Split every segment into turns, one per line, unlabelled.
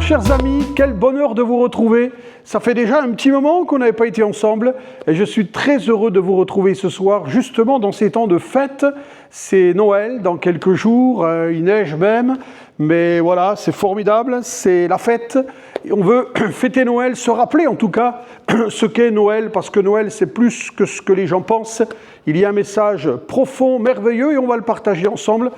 chers amis, quel bonheur de vous retrouver. Ça fait déjà un petit moment qu'on n'avait pas été ensemble et je suis très heureux de vous retrouver ce soir, justement dans ces temps de fête. C'est Noël dans quelques jours, il neige même, mais voilà, c'est formidable, c'est la fête. Et on veut fêter Noël, se rappeler en tout cas ce qu'est Noël, parce que Noël c'est plus que ce que les gens pensent. Il y a un message profond, merveilleux, et on va le partager ensemble.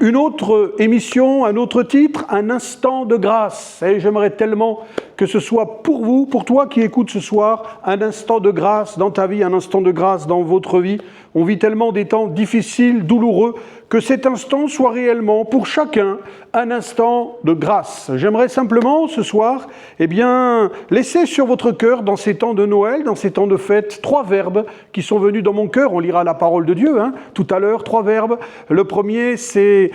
Une autre émission, un autre titre, un instant de grâce. Et j'aimerais tellement que ce soit pour vous, pour toi qui écoutes ce soir, un instant de grâce dans ta vie, un instant de grâce dans votre vie. On vit tellement des temps difficiles, douloureux, que cet instant soit réellement, pour chacun, un instant de grâce. J'aimerais simplement, ce soir, laisser sur votre cœur, dans ces temps de Noël, dans ces temps de fête, 3 verbes qui sont venus dans mon cœur. On lira la parole de Dieu, tout à l'heure, 3 verbes. Le premier, c'est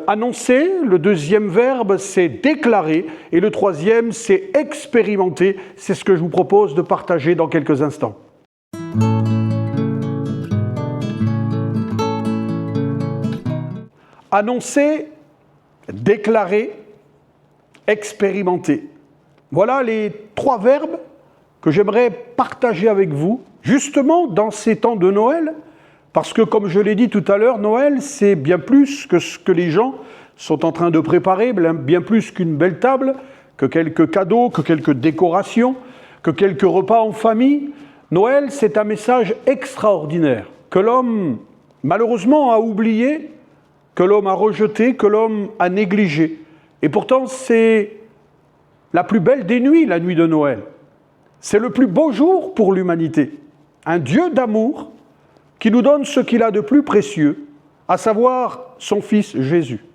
annoncer. Le deuxième verbe, c'est déclarer. Et le troisième, c'est expérimenter. C'est ce que je vous propose de partager dans quelques instants. Annoncer, déclarer, expérimenter. Voilà les 3 verbes que j'aimerais partager avec vous, justement dans ces temps de Noël, parce que comme je l'ai dit tout à l'heure, Noël, c'est bien plus que ce que les gens sont en train de préparer, bien plus qu'une belle table, que quelques cadeaux, que quelques décorations, que quelques repas en famille. Noël, c'est un message extraordinaire que l'homme, malheureusement, a oublié, que l'homme a rejeté, que l'homme a négligé. Et pourtant, c'est la plus belle des nuits, la nuit de Noël. C'est le plus beau jour pour l'humanité. Un Dieu d'amour qui nous donne ce qu'il a de plus précieux, à savoir son Fils Jésus.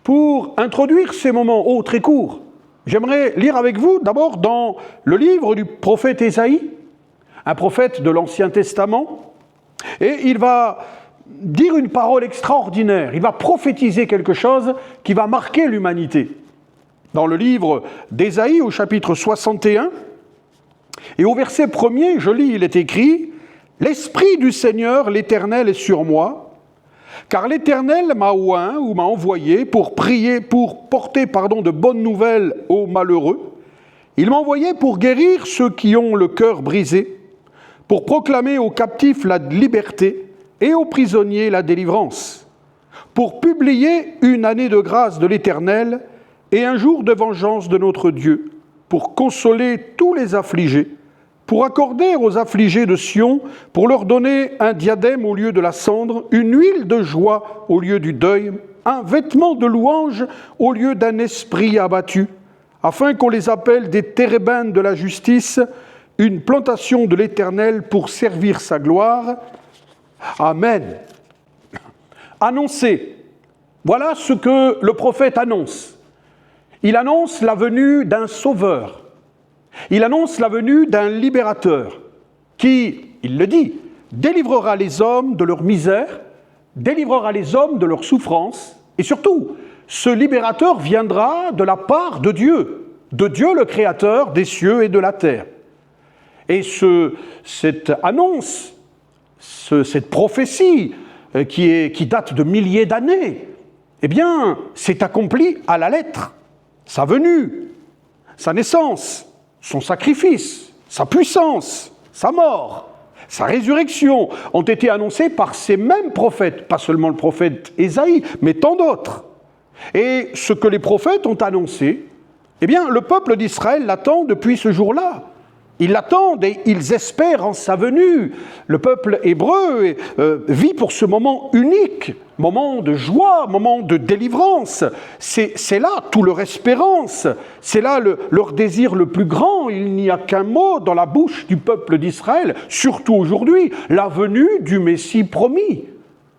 Pour introduire ces moments très courts, j'aimerais lire avec vous d'abord dans le livre du prophète Ésaïe, un prophète de l'Ancien Testament, et il va dire une parole extraordinaire, il va prophétiser quelque chose qui va marquer l'humanité. Dans le livre d'Ésaïe, au chapitre 61, et au verset 1er, je lis, il est écrit « L'Esprit du Seigneur, l'Éternel, est sur moi, car l'Éternel m'a oint ou m'a envoyé pour prier, pour porter de bonnes nouvelles aux malheureux. Il m'a envoyé pour guérir ceux qui ont le cœur brisé, pour proclamer aux captifs la liberté, et aux prisonniers la délivrance, pour publier une année de grâce de l'Éternel et un jour de vengeance de notre Dieu, pour consoler tous les affligés, pour accorder aux affligés de Sion, pour leur donner un diadème au lieu de la cendre, une huile de joie au lieu du deuil, un vêtement de louange au lieu d'un esprit abattu, afin qu'on les appelle des térébintes de la justice, une plantation de l'Éternel pour servir sa gloire. Amen. Annoncer. Voilà ce que le prophète annonce. Il annonce la venue d'un sauveur. Il annonce la venue d'un libérateur qui, il le dit, délivrera les hommes de leur misère, délivrera les hommes de leur souffrance, et surtout, ce libérateur viendra de la part de Dieu le Créateur des cieux et de la terre. Et cette annonce, cette prophétie qui date de milliers d'années, s'est accomplie à la lettre. Sa venue, sa naissance, son sacrifice, sa puissance, sa mort, sa résurrection ont été annoncés par ces mêmes prophètes, pas seulement le prophète Ésaïe, mais tant d'autres. Et ce que les prophètes ont annoncé, le peuple d'Israël l'attend depuis ce jour-là. Ils l'attendent et ils espèrent en sa venue. Le peuple hébreu vit pour ce moment unique, moment de joie, moment de délivrance. C'est là toute leur espérance, c'est là leur désir le plus grand. Il n'y a qu'un mot dans la bouche du peuple d'Israël, surtout aujourd'hui, la venue du Messie promis.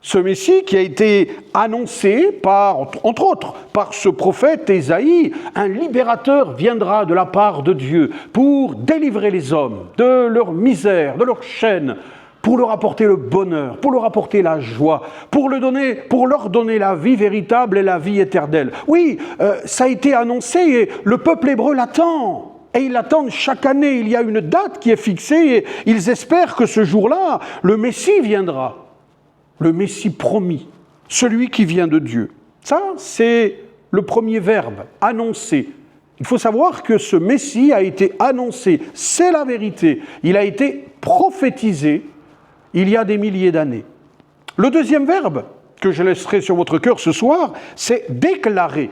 Ce Messie qui a été annoncé entre autres, par ce prophète Ésaïe, un libérateur viendra de la part de Dieu pour délivrer les hommes de leur misère, de leur chaîne, pour leur apporter le bonheur, pour leur apporter la joie, pour leur donner la vie véritable et la vie éternelle. Oui, ça a été annoncé et le peuple hébreu l'attend. Et ils l'attendent chaque année. Il y a une date qui est fixée et ils espèrent que ce jour-là, le Messie viendra. Le Messie promis, celui qui vient de Dieu. Ça, c'est le premier verbe, annoncer. Il faut savoir que ce Messie a été annoncé, c'est la vérité, il a été prophétisé il y a des milliers d'années. Le deuxième verbe que je laisserai sur votre cœur ce soir, c'est déclarer.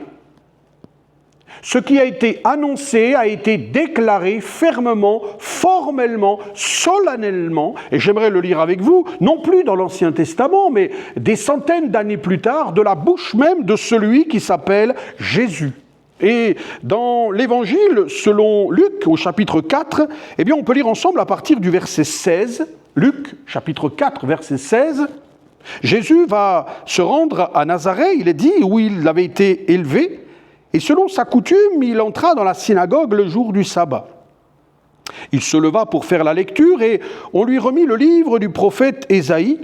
Ce qui a été annoncé a été déclaré fermement, formellement, solennellement, et j'aimerais le lire avec vous, non plus dans l'Ancien Testament, mais des centaines d'années plus tard, de la bouche même de celui qui s'appelle Jésus. Et dans l'Évangile, selon Luc, au chapitre 4, eh bien, on peut lire ensemble à partir du verset 16, Luc, chapitre 4, verset 16, Jésus va se rendre à Nazareth, il est dit, où il avait été élevé, et selon sa coutume, il entra dans la synagogue le jour du sabbat. Il se leva pour faire la lecture et on lui remit le livre du prophète Ésaïe.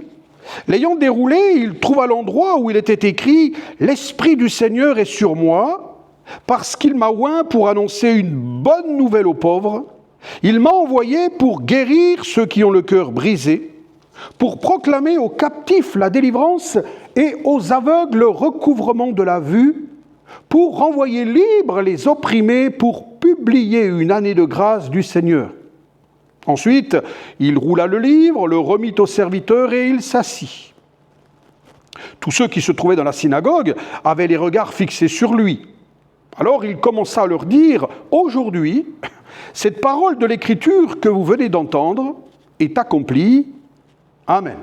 L'ayant déroulé, il trouva l'endroit où il était écrit « L'Esprit du Seigneur est sur moi, parce qu'il m'a oint pour annoncer une bonne nouvelle aux pauvres. Il m'a envoyé pour guérir ceux qui ont le cœur brisé, pour proclamer aux captifs la délivrance et aux aveugles le recouvrement de la vue, pour renvoyer libres les opprimés, pour publier une année de grâce du Seigneur. » Ensuite, il roula le livre, le remit au serviteur et il s'assit. Tous ceux qui se trouvaient dans la synagogue avaient les regards fixés sur lui. Alors il commença à leur dire « Aujourd'hui, cette parole de l'Écriture que vous venez d'entendre est accomplie. Amen. »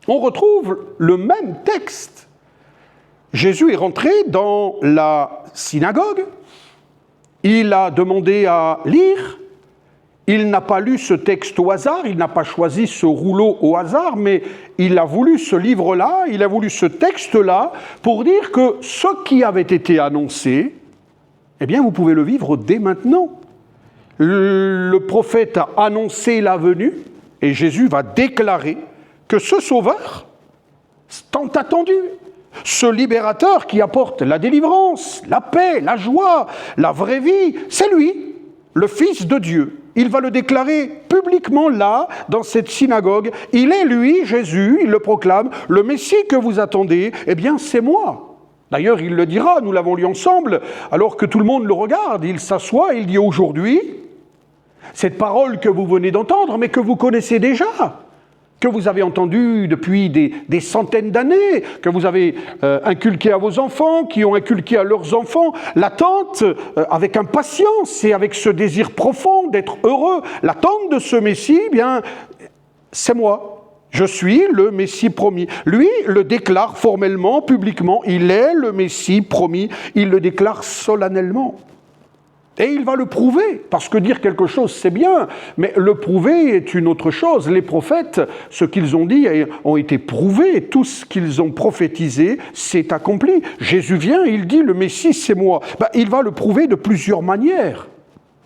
On retrouve le même texte. Jésus est rentré dans la synagogue, il a demandé à lire, il n'a pas lu ce texte au hasard, il n'a pas choisi ce rouleau au hasard, mais il a voulu ce livre-là, il a voulu ce texte-là pour dire que ce qui avait été annoncé, eh bien vous pouvez le vivre dès maintenant. Le prophète a annoncé la venue et Jésus va déclarer que ce sauveur, tant attendu, ce libérateur qui apporte la délivrance, la paix, la joie, la vraie vie, c'est lui, le Fils de Dieu. Il va le déclarer publiquement là, dans cette synagogue. Il est lui, Jésus, il le proclame, le Messie que vous attendez, eh bien c'est moi. D'ailleurs, il le dira, nous l'avons lu ensemble, alors que tout le monde le regarde, il s'assoit et il dit aujourd'hui, cette parole que vous venez d'entendre, mais que vous connaissez déjà, que vous avez entendu depuis des centaines d'années, que vous avez inculqué à vos enfants, qui ont inculqué à leurs enfants, l'attente avec impatience et avec ce désir profond d'être heureux, l'attente de ce Messie, eh bien, c'est moi. Je suis le Messie promis. Lui le déclare formellement, publiquement, il est le Messie promis, il le déclare solennellement. Et il va le prouver, parce que dire quelque chose, c'est bien, mais le prouver est une autre chose. Les prophètes, ce qu'ils ont dit ont été prouvés, tout ce qu'ils ont prophétisé s'est accompli. Jésus vient, il dit, le Messie, c'est moi. Il va le prouver de plusieurs manières.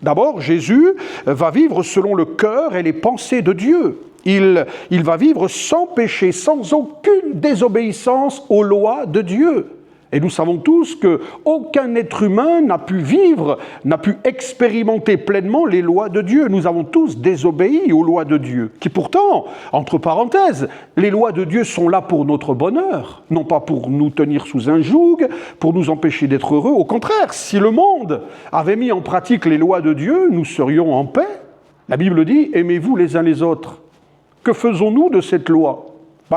D'abord, Jésus va vivre selon le cœur et les pensées de Dieu. Il va vivre sans péché, sans aucune désobéissance aux lois de Dieu. Et nous savons tous qu'aucun être humain n'a pu vivre, n'a pu expérimenter pleinement les lois de Dieu. Nous avons tous désobéi aux lois de Dieu, qui pourtant, entre parenthèses, les lois de Dieu sont là pour notre bonheur, non pas pour nous tenir sous un joug, pour nous empêcher d'être heureux. Au contraire, si le monde avait mis en pratique les lois de Dieu, nous serions en paix. La Bible dit « Aimez-vous les uns les autres ». Que faisons-nous de cette loi ?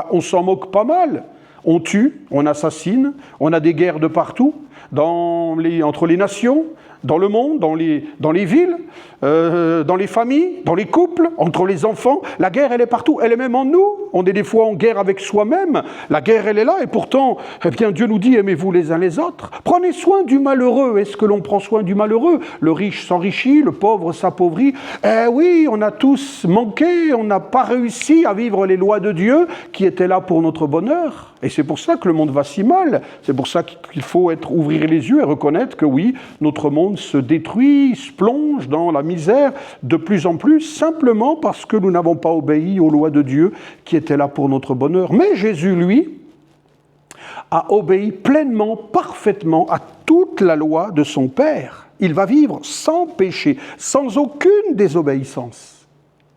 On s'en moque pas mal. On tue, on assassine, on a des guerres de partout, entre les nations, dans le monde, dans les villes, dans les familles, dans les couples, entre les enfants. La guerre, elle est partout, elle est même en nous. On est des fois en guerre avec soi-même. La guerre, elle est là, et pourtant, eh bien, Dieu nous dit, aimez-vous les uns les autres. Prenez soin du malheureux. Est-ce que l'on prend soin du malheureux ? Le riche s'enrichit, le pauvre s'appauvrit. Eh oui, on a tous manqué, on n'a pas réussi à vivre les lois de Dieu qui étaient là pour notre bonheur. Et c'est pour ça que le monde va si mal. C'est pour ça qu'il faut ouvrir les yeux et reconnaître que oui, notre monde se détruit, se plonge dans la misère de plus en plus, simplement parce que nous n'avons pas obéi aux lois de Dieu qui étaient là pour notre bonheur. Mais Jésus, lui, a obéi pleinement, parfaitement à toute la loi de son Père. Il va vivre sans péché, sans aucune désobéissance.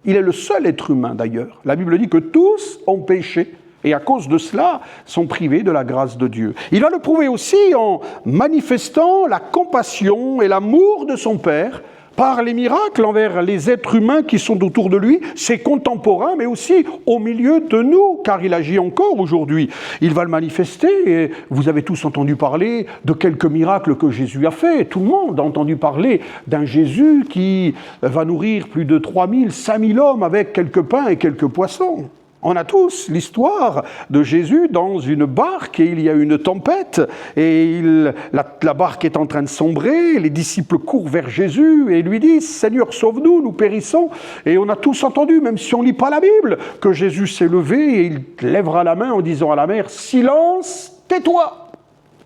Il est le seul être humain d'ailleurs. La Bible dit que tous ont péché Et à cause de cela, sont privés de la grâce de Dieu. Il va le prouver aussi en manifestant la compassion et l'amour de son Père par les miracles envers les êtres humains qui sont autour de lui, ses contemporains, mais aussi au milieu de nous, car il agit encore aujourd'hui. Il va le manifester, et vous avez tous entendu parler de quelques miracles que Jésus a fait. Tout le monde a entendu parler d'un Jésus qui va nourrir plus de 3000, 5000 hommes avec quelques pains et quelques poissons. On a tous l'histoire de Jésus dans une barque et il y a une tempête et la barque est en train de sombrer, les disciples courent vers Jésus et lui disent « Seigneur, sauve-nous, nous périssons ». Et on a tous entendu, même si on ne lit pas la Bible, que Jésus s'est levé et il lèvera la main en disant à la mer « Silence, tais-toi »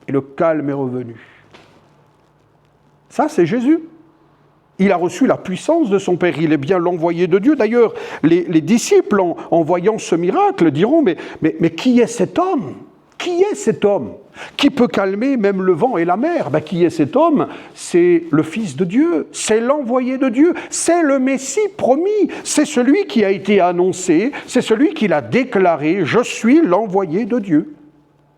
et le calme est revenu. Ça, c'est Jésus. Il a reçu la puissance de son Père, il est bien l'envoyé de Dieu. D'ailleurs, les disciples, en voyant ce miracle, diront « Mais qui est cet homme ? Qui est cet homme qui peut calmer même le vent et la mer ?» Qui est cet homme ? C'est le Fils de Dieu, c'est l'envoyé de Dieu, c'est le Messie promis, c'est celui qui a été annoncé, c'est celui qui l'a déclaré « Je suis l'envoyé de Dieu ».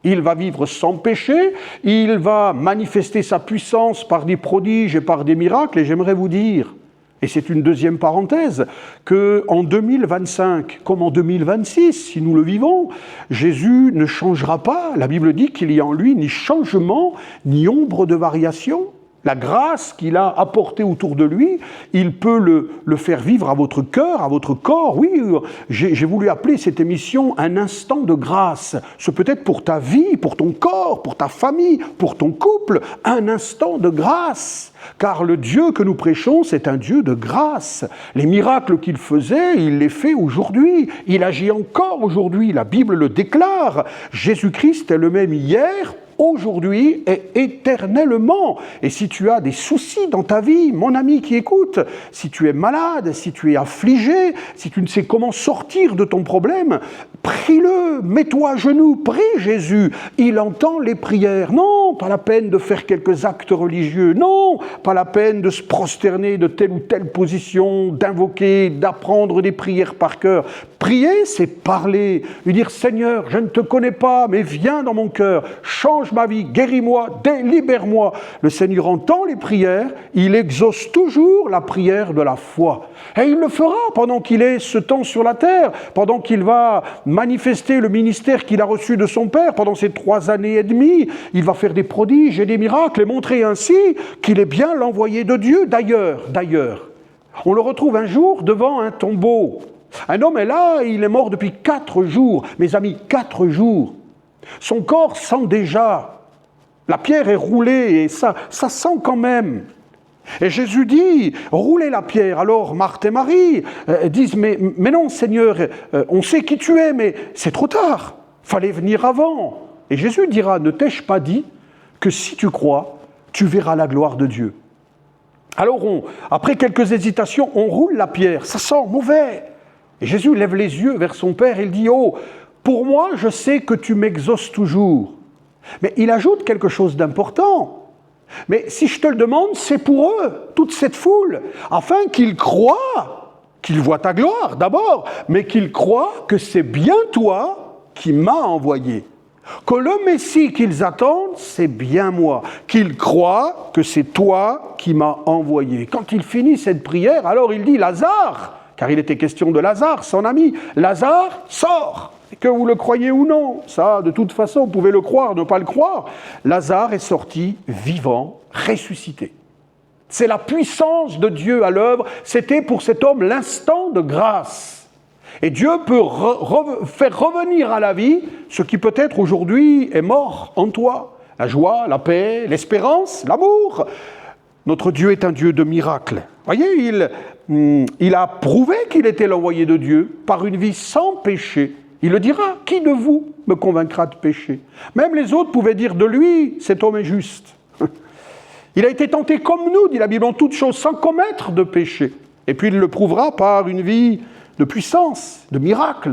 Il va vivre sans péché, il va manifester sa puissance par des prodiges et par des miracles. Et j'aimerais vous dire, et c'est une deuxième parenthèse, qu'en 2025, comme en 2026, si nous le vivons, Jésus ne changera pas. La Bible dit qu'il y a en lui ni changement, ni ombre de variation. La grâce qu'il a apportée autour de lui, il peut le faire vivre à votre cœur, à votre corps. Oui, j'ai voulu appeler cette émission « Un instant de grâce ». Ce peut être pour ta vie, pour ton corps, pour ta famille, pour ton couple, un instant de grâce. Car le Dieu que nous prêchons, c'est un Dieu de grâce. Les miracles qu'il faisait, il les fait aujourd'hui. Il agit encore aujourd'hui. La Bible le déclare. Jésus-Christ est le même hier, aujourd'hui et éternellement. Et si tu as des soucis dans ta vie, mon ami qui écoute, si tu es malade, si tu es affligé, si tu ne sais comment sortir de ton problème, prie-le, mets-toi à genoux, prie Jésus. Il entend les prières. Non, pas la peine de faire quelques actes religieux. Non, pas la peine de se prosterner de telle ou telle position, d'invoquer, d'apprendre des prières par cœur. Prier, c'est parler, lui dire « Seigneur, je ne te connais pas, mais viens dans mon cœur, change ma vie, guéris-moi, délibère-moi ». Le Seigneur entend les prières, il exauce toujours la prière de la foi. Et il le fera pendant qu'il est ce temps sur la terre, pendant qu'il va manifester le ministère qu'il a reçu de son Père pendant ces 3 années et demie. Il va faire des prodiges et des miracles et montrer ainsi qu'il est bien l'envoyé de Dieu. D'ailleurs, on le retrouve un jour devant un tombeau. Un homme est là, il est mort depuis 4 jours. Mes amis, 4 jours. Son corps sent déjà. La pierre est roulée et ça sent quand même. Et Jésus dit, roulez la pierre. Alors Marthe et Marie disent, mais non Seigneur, on sait qui tu es, mais c'est trop tard. Fallait venir avant. Et Jésus dira, ne t'ai-je pas dit que si tu crois, tu verras la gloire de Dieu. Alors après quelques hésitations, on roule la pierre. Ça sent mauvais. Et Jésus lève les yeux vers son Père et il dit « Oh, pour moi, je sais que tu m'exauces toujours. » Mais il ajoute quelque chose d'important. « Mais si je te le demande, c'est pour eux, toute cette foule, afin qu'ils croient, qu'ils voient ta gloire d'abord, mais qu'ils croient que c'est bien toi qui m'as envoyé. Que le Messie qu'ils attendent, c'est bien moi. Qu'ils croient que c'est toi qui m'as envoyé. » Quand il finit cette prière, alors il dit « Lazare !» car il était question de Lazare, son ami. « Lazare, sors !» Que vous le croyez ou non, ça, de toute façon, vous pouvez le croire, ne pas le croire. Lazare est sorti vivant, ressuscité. C'est la puissance de Dieu à l'œuvre. C'était pour cet homme l'instant de grâce. Et Dieu peut faire revenir à la vie ce qui peut-être aujourd'hui est mort en toi. La joie, la paix, l'espérance, l'amour. Notre Dieu est un Dieu de miracles. Voyez, il a prouvé qu'il était l'envoyé de Dieu par une vie sans péché. Il le dira, qui de vous me convaincra de péché ? Même les autres pouvaient dire de lui, cet homme est juste. Il a été tenté comme nous, dit la Bible, en toutes choses, sans commettre de péché. Et puis il le prouvera par une vie de puissance, de miracle.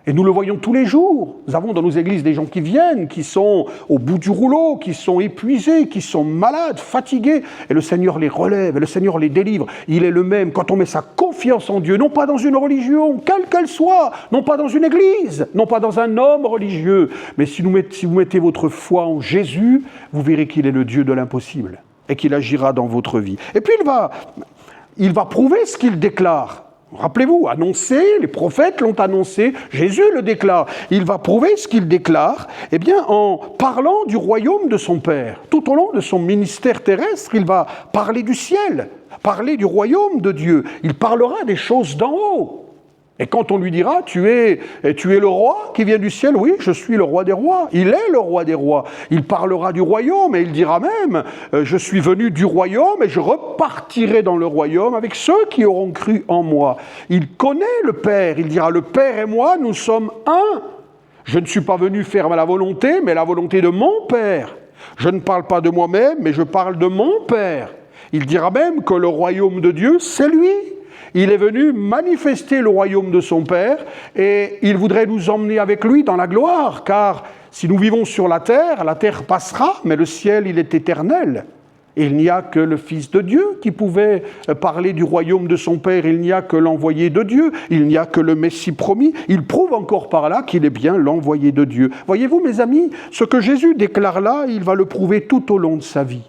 Et nous le voyons tous les jours. Nous avons dans nos églises des gens qui viennent, qui sont au bout du rouleau, qui sont épuisés, qui sont malades, fatigués. Et le Seigneur les relève, et le Seigneur les délivre. Il est le même quand on met sa confiance en Dieu, non pas dans une religion, quelle qu'elle soit, non pas dans une église, non pas dans un homme religieux. Mais si vous mettez votre foi en Jésus, vous verrez qu'il est le Dieu de l'impossible et qu'il agira dans votre vie. Et puis il va prouver ce qu'il déclare. Rappelez-vous, annoncé, les prophètes l'ont annoncé, Jésus le déclare. Il va prouver ce qu'il déclare, eh bien, en parlant du royaume de son Père. Tout au long de son ministère terrestre, il va parler du ciel, parler du royaume de Dieu. Il parlera des choses d'en haut. Et quand on lui dira, tu es le roi qui vient du ciel, oui, je suis le roi des rois. Il est le roi des rois. Il parlera du royaume et il dira même, je suis venu du royaume et je repartirai dans le royaume avec ceux qui auront cru en moi. Il connaît le Père. Il dira, le Père et moi, nous sommes un. Je ne suis pas venu faire la volonté, mais la volonté de mon Père. Je ne parle pas de moi-même, mais je parle de mon Père. Il dira même que le royaume de Dieu, c'est lui. Il est venu manifester le royaume de son Père et il voudrait nous emmener avec lui dans la gloire, car si nous vivons sur la terre passera, mais le ciel, il est éternel. Et il n'y a que le Fils de Dieu qui pouvait parler du royaume de son Père, il n'y a que l'envoyé de Dieu, il n'y a que le Messie promis. Il prouve encore par là qu'il est bien l'envoyé de Dieu. Voyez-vous, mes amis, ce que Jésus déclare là, il va le prouver tout au long de sa vie.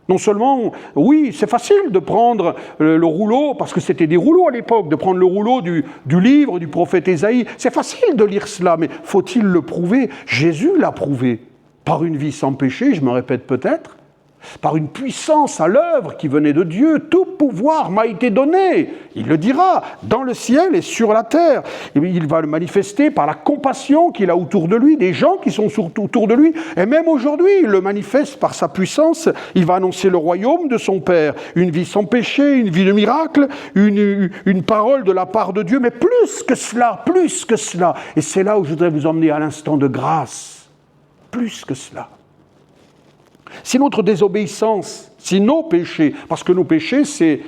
Non seulement, oui, c'est facile de prendre le rouleau, parce que c'était des rouleaux à l'époque, de prendre le rouleau du livre du prophète Ésaïe. C'est facile de lire cela, mais faut-il le prouver? Jésus l'a prouvé. Par une vie sans péché, je me répète peut-être, par une puissance à l'œuvre qui venait de Dieu, tout pouvoir m'a été donné. Il le dira, dans le ciel et sur la terre. Et il va le manifester par la compassion qu'il a autour de lui, des gens qui sont autour de lui. Et même aujourd'hui, il le manifeste par sa puissance. Il va annoncer le royaume de son Père. Une vie sans péché, une vie de miracle, une parole de la part de Dieu. Mais plus que cela. Et c'est là où je voudrais vous emmener à l'instant de grâce. Plus que cela. Si notre désobéissance, si nos péchés, parce que nos péchés, c'est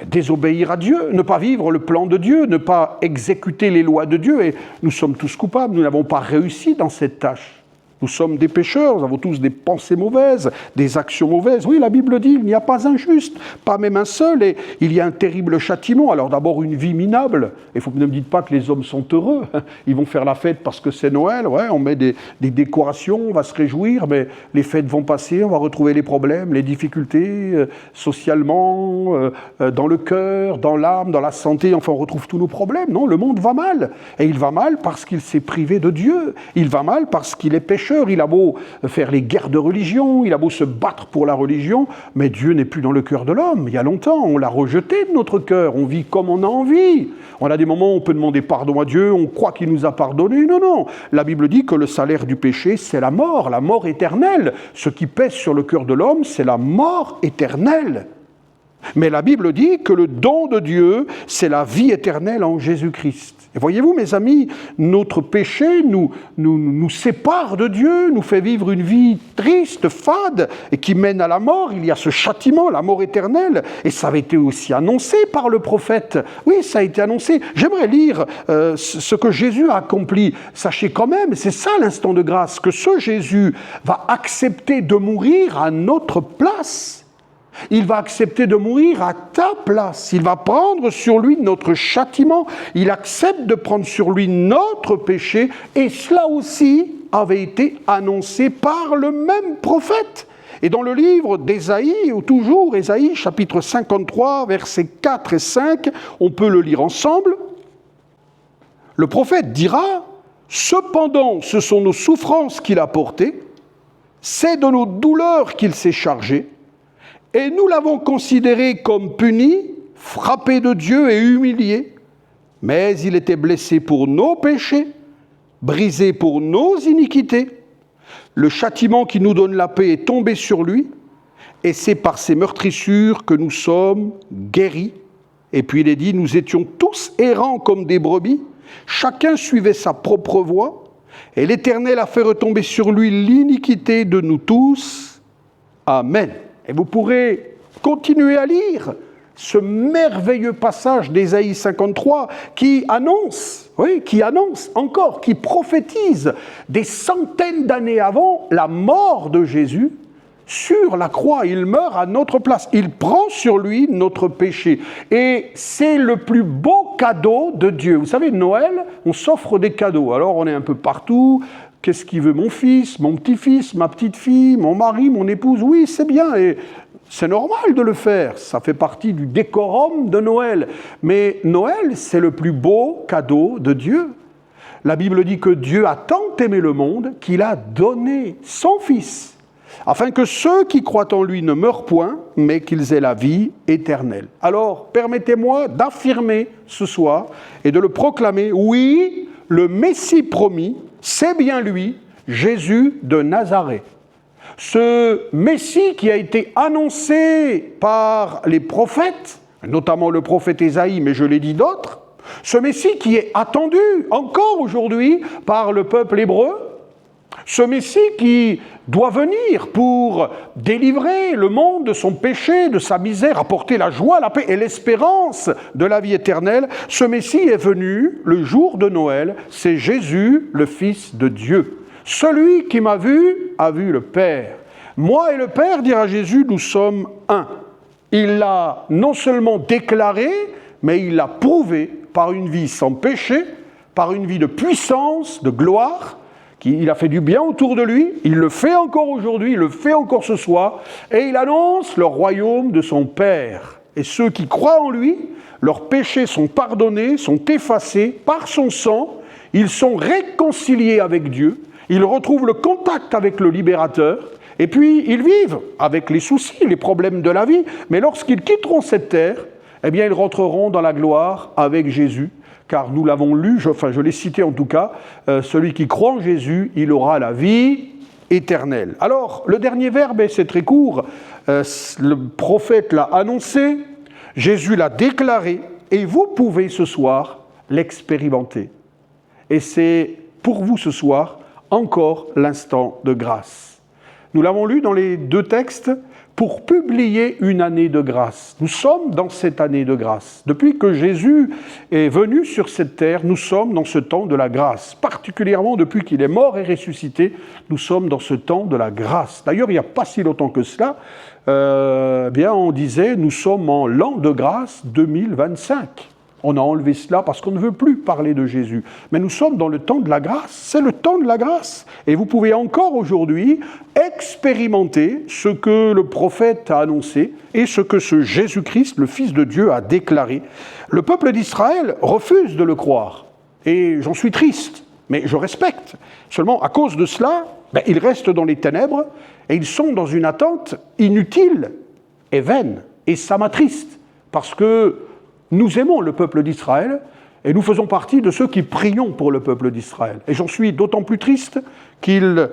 désobéir à Dieu, ne pas vivre le plan de Dieu, ne pas exécuter les lois de Dieu, et nous sommes tous coupables, nous n'avons pas réussi dans cette tâche. Nous sommes des pécheurs, nous avons tous des pensées mauvaises, des actions mauvaises. Oui, la Bible dit, il n'y a pas un juste, pas même un seul, et il y a un terrible châtiment. Alors d'abord, une vie minable. Et ne me dites pas que les hommes sont heureux. Ils vont faire la fête parce que c'est Noël, ouais, on met des décorations, on va se réjouir, mais les fêtes vont passer, on va retrouver les problèmes, les difficultés, socialement, dans le cœur, dans l'âme, dans la santé, enfin on retrouve tous nos problèmes. Non, le monde va mal. Et il va mal parce qu'il s'est privé de Dieu. Il va mal parce qu'il est pécheur. Il a beau faire les guerres de religion, il a beau se battre pour la religion, mais Dieu n'est plus dans le cœur de l'homme. Il y a longtemps, on l'a rejeté de notre cœur. On vit comme on a envie. On a des moments où on peut demander pardon à Dieu, on croit qu'il nous a pardonné. Non. La Bible dit que le salaire du péché, c'est la mort éternelle. Ce qui pèse sur le cœur de l'homme, c'est la mort éternelle. Mais la Bible dit que le don de Dieu, c'est la vie éternelle en Jésus-Christ. Et voyez-vous, mes amis, notre péché nous sépare de Dieu, nous fait vivre une vie triste, fade, et qui mène à la mort. Il y a ce châtiment, la mort éternelle, et ça avait été aussi annoncé par le prophète. Oui, ça a été annoncé. J'aimerais lire ce que Jésus a accompli. Sachez quand même, c'est ça l'instant de grâce, que ce Jésus va accepter de mourir à notre place. Il va accepter de mourir à ta place. Il va prendre sur lui notre châtiment. Il accepte de prendre sur lui notre péché. Et cela aussi avait été annoncé par le même prophète. Et dans le livre d'Ésaïe, ou toujours Ésaïe, chapitre 53, versets 4 et 5, on peut le lire ensemble. Le prophète dira, « Cependant, ce sont nos souffrances qu'il a portées, c'est de nos douleurs qu'il s'est chargé. Et nous l'avons considéré comme puni, frappé de Dieu et humilié. Mais il était blessé pour nos péchés, brisé pour nos iniquités. Le châtiment qui nous donne la paix est tombé sur lui, et c'est par ses meurtrissures que nous sommes guéris. » Et puis il est dit, « Nous étions tous errants comme des brebis, chacun suivait sa propre voie, et l'Éternel a fait retomber sur lui l'iniquité de nous tous. Amen. » Et vous pourrez continuer à lire ce merveilleux passage d'Ésaïe 53 qui annonce, oui, qui annonce encore, qui prophétise des centaines d'années avant la mort de Jésus sur la croix. Il meurt à notre place. Il prend sur lui notre péché. Et c'est le plus beau cadeau de Dieu. Vous savez, Noël, on s'offre des cadeaux. Alors on est un peu partout. Qu'est-ce qu'il veut mon fils, mon petit-fils, ma petite-fille, mon mari, mon épouse? Oui, c'est bien. Et c'est normal de le faire. Ça fait partie du décorum de Noël. Mais Noël, c'est le plus beau cadeau de Dieu. La Bible dit que Dieu a tant aimé le monde qu'il a donné son Fils, afin que ceux qui croient en lui ne meurent point, mais qu'ils aient la vie éternelle. Alors, permettez-moi d'affirmer ce soir et de le proclamer, oui, le Messie promis, c'est bien lui, Jésus de Nazareth. Ce Messie qui a été annoncé par les prophètes, notamment le prophète Ésaïe, mais je l'ai dit d'autres, ce Messie qui est attendu encore aujourd'hui par le peuple hébreu, ce Messie qui doit venir pour délivrer le monde de son péché, de sa misère, apporter la joie, la paix et l'espérance de la vie éternelle, ce Messie est venu le jour de Noël, c'est Jésus, le Fils de Dieu. Celui qui m'a vu a vu le Père. Moi et le Père, dira Jésus, nous sommes un. Il l'a non seulement déclaré, mais il l'a prouvé par une vie sans péché, par une vie de puissance, de gloire. Il a fait du bien autour de lui, il le fait encore aujourd'hui, il le fait encore ce soir, et il annonce le royaume de son Père. Et ceux qui croient en lui, leurs péchés sont pardonnés, sont effacés par son sang, ils sont réconciliés avec Dieu, ils retrouvent le contact avec le libérateur, et puis ils vivent avec les soucis, les problèmes de la vie, mais lorsqu'ils quitteront cette terre, eh bien ils rentreront dans la gloire avec Jésus, car nous l'avons lu, je l'ai cité en tout cas, celui qui croit en Jésus, il aura la vie éternelle. Alors, le dernier verbe, et c'est très court, le prophète l'a annoncé, Jésus l'a déclaré, et vous pouvez ce soir l'expérimenter. Et c'est pour vous ce soir encore l'instant de grâce. Nous l'avons lu dans les deux textes, pour publier une année de grâce. Nous sommes dans cette année de grâce. Depuis que Jésus est venu sur cette terre, nous sommes dans ce temps de la grâce. Particulièrement depuis qu'il est mort et ressuscité, nous sommes dans ce temps de la grâce. D'ailleurs, il n'y a pas si longtemps que cela, on disait, nous sommes en l'an de grâce 2025. On a enlevé cela parce qu'on ne veut plus parler de Jésus. Mais nous sommes dans le temps de la grâce. C'est le temps de la grâce. Et vous pouvez encore aujourd'hui expérimenter ce que le prophète a annoncé et ce que ce Jésus-Christ, le Fils de Dieu, a déclaré. Le peuple d'Israël refuse de le croire. Et j'en suis triste, mais je respecte. Seulement, à cause de cela, ils restent dans les ténèbres et ils sont dans une attente inutile et vaine. Et ça m'attriste, parce que nous aimons le peuple d'Israël et nous faisons partie de ceux qui prions pour le peuple d'Israël. Et j'en suis d'autant plus triste qu'ils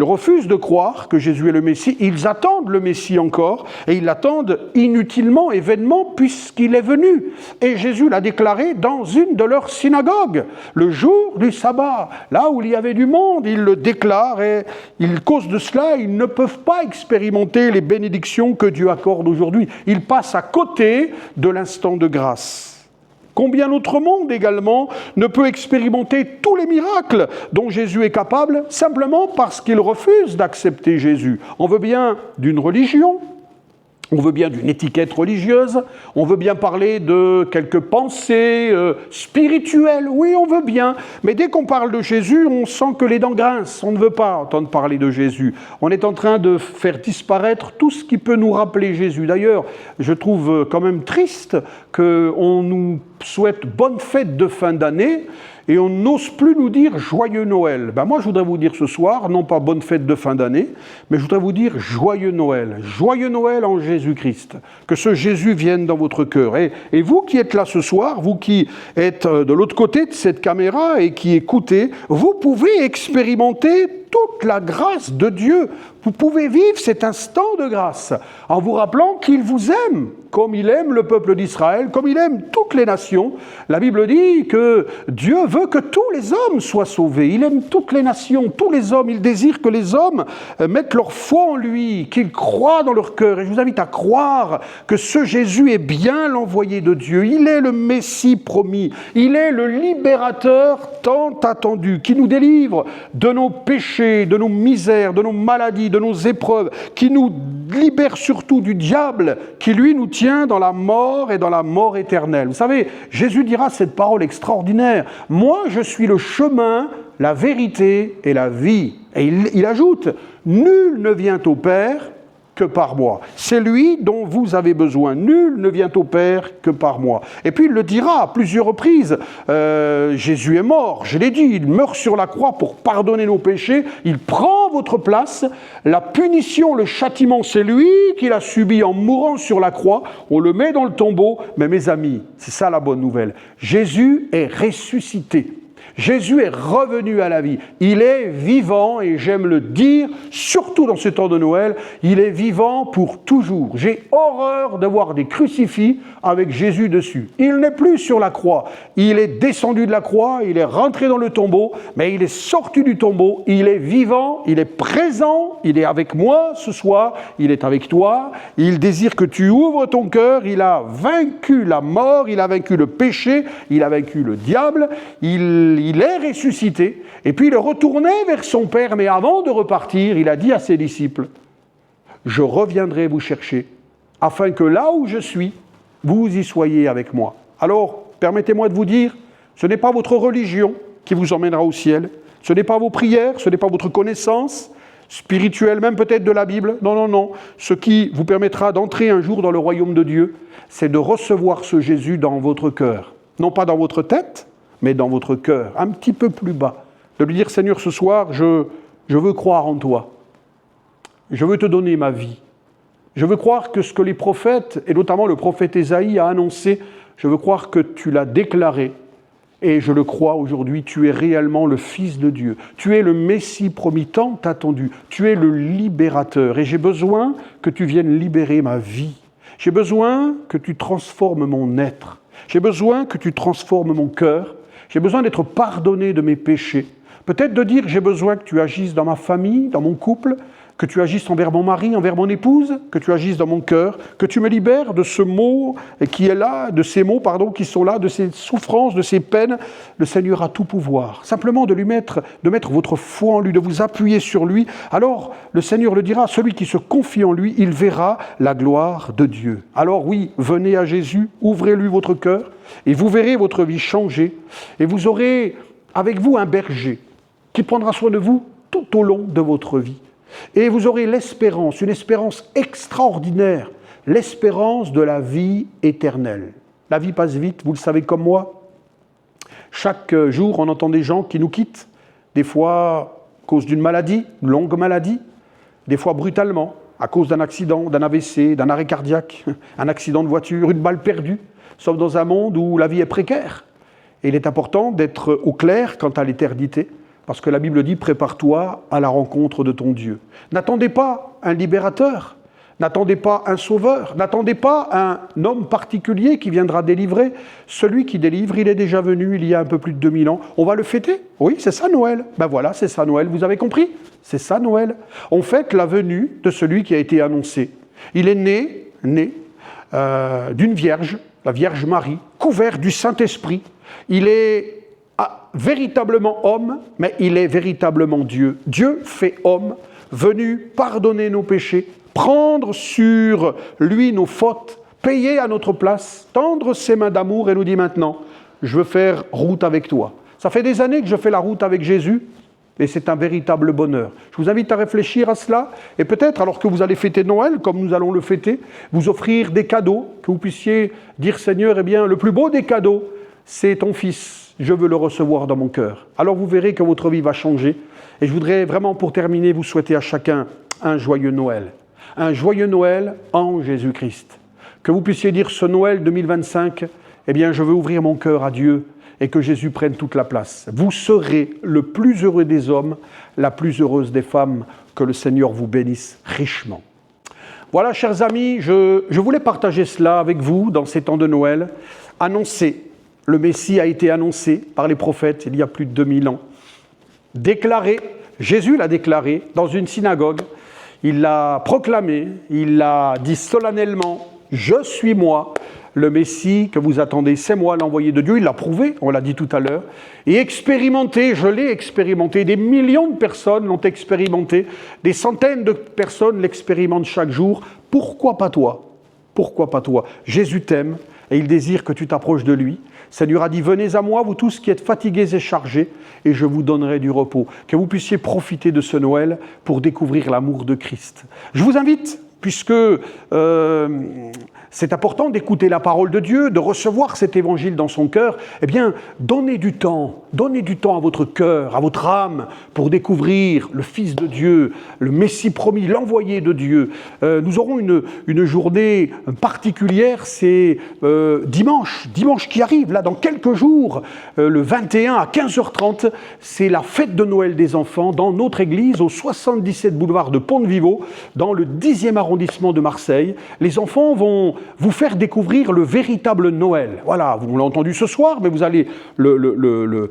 refusent de croire que Jésus est le Messie. Ils attendent le Messie encore et ils l'attendent inutilement et vainement puisqu'il est venu. Et Jésus l'a déclaré dans une de leurs synagogues, le jour du sabbat. Là où il y avait du monde, il le déclare et à cause de cela, ils ne peuvent pas expérimenter les bénédictions que Dieu accorde aujourd'hui. Ils passent à côté de l'instant de grâce. Combien notre monde également ne peut expérimenter tous les miracles dont Jésus est capable simplement parce qu'il refuse d'accepter Jésus. On veut bien d'une religion, on veut bien d'une étiquette religieuse, on veut bien parler de quelques pensées spirituelles, oui on veut bien, mais dès qu'on parle de Jésus, on sent que les dents grincent, on ne veut pas entendre parler de Jésus. On est en train de faire disparaître tout ce qui peut nous rappeler Jésus. D'ailleurs, je trouve quand même triste qu'on nous souhaite bonne fête de fin d'année, et on n'ose plus nous dire joyeux Noël. Moi, je voudrais vous dire ce soir, non pas bonne fête de fin d'année, mais je voudrais vous dire joyeux Noël. Joyeux Noël en Jésus-Christ. Que ce Jésus vienne dans votre cœur. Et vous qui êtes là ce soir, vous qui êtes de l'autre côté de cette caméra et qui écoutez, vous pouvez expérimenter toute la grâce de Dieu. Vous pouvez vivre cet instant de grâce en vous rappelant qu'il vous aime, comme il aime le peuple d'Israël, comme il aime toutes les nations. La Bible dit que Dieu veut que tous les hommes soient sauvés. Il aime toutes les nations, tous les hommes. Il désire que les hommes mettent leur foi en lui, qu'ils croient dans leur cœur. Et je vous invite à croire que ce Jésus est bien l'envoyé de Dieu. Il est le Messie promis. Il est le libérateur tant attendu, qui nous délivre de nos péchés, de nos misères, de nos maladies, de nos épreuves, qui nous libère surtout du diable, qui lui nous tient dans la mort et dans la mort éternelle. Vous savez, Jésus dira cette parole extraordinaire. « Moi, je suis le chemin, la vérité et la vie. » Et il ajoute, « Nul ne vient au Père que par moi. C'est lui dont vous avez besoin. Nul ne vient au Père que par moi. » Et puis il le dira à plusieurs reprises. Jésus est mort, je l'ai dit, il meurt sur la croix pour pardonner nos péchés. Il prend votre place. La punition, le châtiment, c'est lui qui l'a subi en mourant sur la croix. On le met dans le tombeau. Mais mes amis, c'est ça la bonne nouvelle. Jésus est ressuscité. Jésus est revenu à la vie. Il est vivant, et j'aime le dire, surtout dans ce temps de Noël, il est vivant pour toujours. J'ai horreur de voir des crucifix avec Jésus dessus. Il n'est plus sur la croix. Il est descendu de la croix, il est rentré dans le tombeau, mais il est sorti du tombeau, il est vivant, il est présent, il est avec moi ce soir, il est avec toi, il désire que tu ouvres ton cœur, il a vaincu la mort, il a vaincu le péché, il a vaincu le diable, il est ressuscité, et puis il est retourné vers son Père, mais avant de repartir, il a dit à ses disciples, « Je reviendrai vous chercher, afin que là où je suis, vous y soyez avec moi. » Alors, permettez-moi de vous dire, ce n'est pas votre religion qui vous emmènera au ciel, ce n'est pas vos prières, ce n'est pas votre connaissance spirituelle, même peut-être de la Bible, non, non, non. Ce qui vous permettra d'entrer un jour dans le royaume de Dieu, c'est de recevoir ce Jésus dans votre cœur, non pas dans votre tête, mais dans votre cœur, un petit peu plus bas. De lui dire, Seigneur, ce soir, je veux croire en toi. Je veux te donner ma vie. Je veux croire que ce que les prophètes, et notamment le prophète Ésaïe, a annoncé, je veux croire que tu l'as déclaré. Et je le crois aujourd'hui, tu es réellement le Fils de Dieu. Tu es le Messie promis, tant attendu. Tu es le libérateur. Et j'ai besoin que tu viennes libérer ma vie. J'ai besoin que tu transformes mon être. J'ai besoin que tu transformes mon cœur. J'ai besoin d'être pardonné de mes péchés. Peut-être de dire, j'ai besoin que tu agisses dans ma famille, dans mon couple, que tu agisses envers mon mari, envers mon épouse, que tu agisses dans mon cœur, que tu me libères de ce mot qui est là, de ces mots, qui sont là, de ces souffrances, de ces peines. Le Seigneur a tout pouvoir. Simplement de mettre votre foi en lui, de vous appuyer sur lui. Alors, le Seigneur le dira, celui qui se confie en lui, il verra la gloire de Dieu. Alors oui, venez à Jésus, ouvrez-lui votre cœur, et vous verrez votre vie changer, et vous aurez avec vous un berger qui prendra soin de vous tout au long de votre vie. Et vous aurez l'espérance, une espérance extraordinaire, l'espérance de la vie éternelle. La vie passe vite, vous le savez comme moi. Chaque jour, on entend des gens qui nous quittent, des fois à cause d'une maladie, une longue maladie, des fois brutalement, à cause d'un accident, d'un AVC, d'un arrêt cardiaque, un accident de voiture, une balle perdue. Sauf dans un monde où la vie est précaire. Et il est important d'être au clair quant à l'éternité, parce que la Bible dit « Prépare-toi à la rencontre de ton Dieu ». N'attendez pas un libérateur, n'attendez pas un sauveur, n'attendez pas un homme particulier qui viendra délivrer. Celui qui délivre, il est déjà venu il y a un peu plus de 2000 ans. On va le fêter? Oui, c'est ça Noël. Ben voilà, c'est ça Noël, vous avez compris? C'est ça Noël. On fête la venue de celui qui a été annoncé. Il est né d'une vierge, la Vierge Marie, couvert du Saint-Esprit. Il est véritablement homme, mais il est véritablement Dieu. Dieu fait homme, venu pardonner nos péchés, prendre sur lui nos fautes, payer à notre place, tendre ses mains d'amour et nous dit maintenant, je veux faire route avec toi. Ça fait des années que je fais la route avec Jésus, et c'est un véritable bonheur. Je vous invite à réfléchir à cela, et peut-être, alors que vous allez fêter Noël, comme nous allons le fêter, vous offrir des cadeaux, que vous puissiez dire, Seigneur, eh bien, le plus beau des cadeaux, c'est ton Fils. Je veux le recevoir dans mon cœur. Alors vous verrez que votre vie va changer. Et je voudrais vraiment, pour terminer, vous souhaiter à chacun un joyeux Noël. Un joyeux Noël en Jésus-Christ. Que vous puissiez dire ce Noël 2025, eh bien, je veux ouvrir mon cœur à Dieu. et que Jésus prenne toute la place. Vous serez le plus heureux des hommes, la plus heureuse des femmes, que le Seigneur vous bénisse richement. Voilà, chers amis, je voulais partager cela avec vous dans ces temps de Noël. Annoncé, le Messie a été annoncé par les prophètes il y a plus de 2000 ans. Déclaré, Jésus l'a déclaré dans une synagogue. Il l'a proclamé, il l'a dit solennellement, « Je suis moi, le Messie que vous attendez, c'est moi l'envoyé de Dieu. » Il l'a prouvé, on l'a dit tout à l'heure. Et expérimenté, je l'ai expérimenté, des millions de personnes l'ont expérimenté, des centaines de personnes l'expérimentent chaque jour. Pourquoi pas toi? Pourquoi pas toi? Jésus t'aime et il désire que tu t'approches de lui. Seigneur a dit, venez à moi, vous tous qui êtes fatigués et chargés, et je vous donnerai du repos. Que vous puissiez profiter de ce Noël pour découvrir l'amour de Christ. Je vous invite, puisque c'est important d'écouter la parole de Dieu, de recevoir cet évangile dans son cœur, eh bien, donnez du temps à votre cœur, à votre âme, pour découvrir le Fils de Dieu, le Messie promis, l'envoyé de Dieu. Nous aurons une journée particulière, c'est dimanche qui arrive, là, dans quelques jours, le 21 à 15h30, c'est la fête de Noël des enfants dans notre église, au 77 boulevard de Pont-de-Vivo, dans le 10e arrondissement de Marseille. Les enfants vont vous faire découvrir le véritable Noël. Voilà, vous l'avez entendu ce soir, mais vous allez le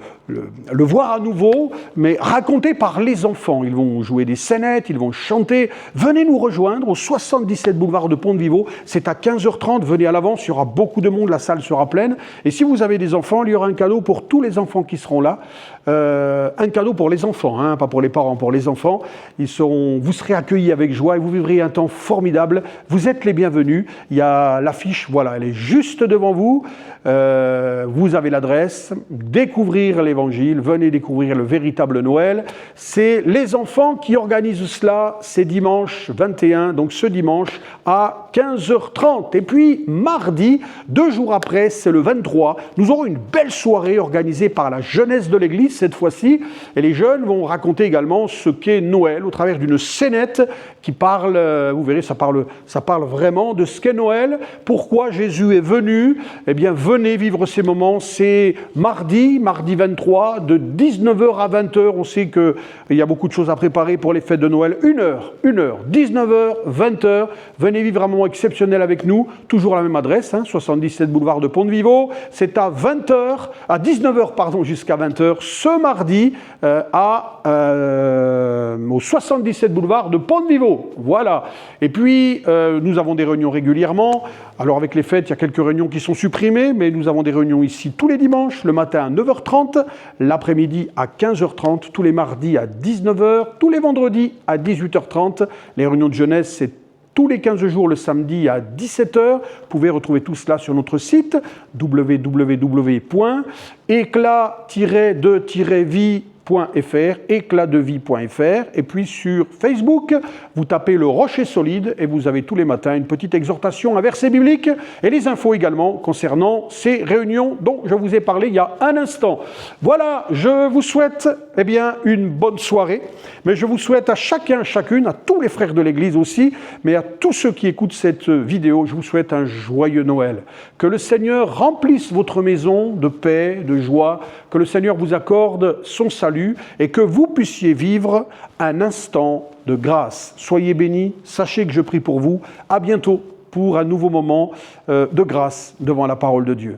voir à nouveau, mais raconté par les enfants. Ils vont jouer des scénettes, ils vont chanter. Venez nous rejoindre au 77 boulevard de Pont-de-Vivo. C'est à 15h30, venez à l'avance, il y aura beaucoup de monde, la salle sera pleine. Et si vous avez des enfants, il y aura un cadeau pour tous les enfants qui seront là. Un cadeau pour les enfants, hein, pas pour les parents, pour les enfants. Vous serez accueillis avec joie et vous vivrez un temps formidable. Vous êtes les bienvenus. Il y a l'affiche, voilà, elle est juste devant vous. Vous avez l'adresse. Découvrir l'Évangile, venez découvrir le véritable Noël. C'est les enfants qui organisent cela. C'est dimanche 21, donc ce dimanche à 15h30. Et puis mardi, 2 jours après, c'est le 23. Nous aurons une belle soirée organisée par la jeunesse de l'Église cette fois-ci. Et les jeunes vont raconter également ce qu'est Noël au travers d'une scénette qui parle, vous verrez, ça parle vraiment de ce qu'est Noël, pourquoi Jésus est venu. Eh bien, venez vivre ces moments. C'est mardi 23, de 19h à 20h. On sait qu'il y a beaucoup de choses à préparer pour les fêtes de Noël. 1 heure, 19h, 20h. Venez vivre un moment exceptionnel avec nous. Toujours à la même adresse, 77 boulevard de Pont-de-Vivo. C'est à 19h, jusqu'à 20h, ce mardi, au 77 boulevard de Pont-de-Vivo. Voilà. Et puis, nous avons des réunions régulièrement. Alors, avec les fêtes, il y a quelques réunions qui sont supprimées, mais nous avons des réunions ici tous les dimanches, le matin à 9h30, l'après-midi à 15h30, tous les mardis à 19h, tous les vendredis à 18h30. Les réunions de jeunesse, c'est tous les 15 jours le samedi à 17h. Vous pouvez retrouver tout cela sur notre site www.éclat-de-vie.fr, éclatdevie.fr, et puis sur Facebook, vous tapez le Rocher Solide et vous avez tous les matins une petite exhortation, un verset biblique et les infos également concernant ces réunions dont je vous ai parlé il y a un instant. Voilà, je vous souhaite une bonne soirée, mais je vous souhaite à chacun, chacune, à tous les frères de l'Église aussi, mais à tous ceux qui écoutent cette vidéo, je vous souhaite un joyeux Noël. Que le Seigneur remplisse votre maison de paix, de joie, que le Seigneur vous accorde son salut et que vous puissiez vivre un instant de grâce. Soyez bénis, sachez que je prie pour vous. À bientôt pour un nouveau moment de grâce devant la parole de Dieu.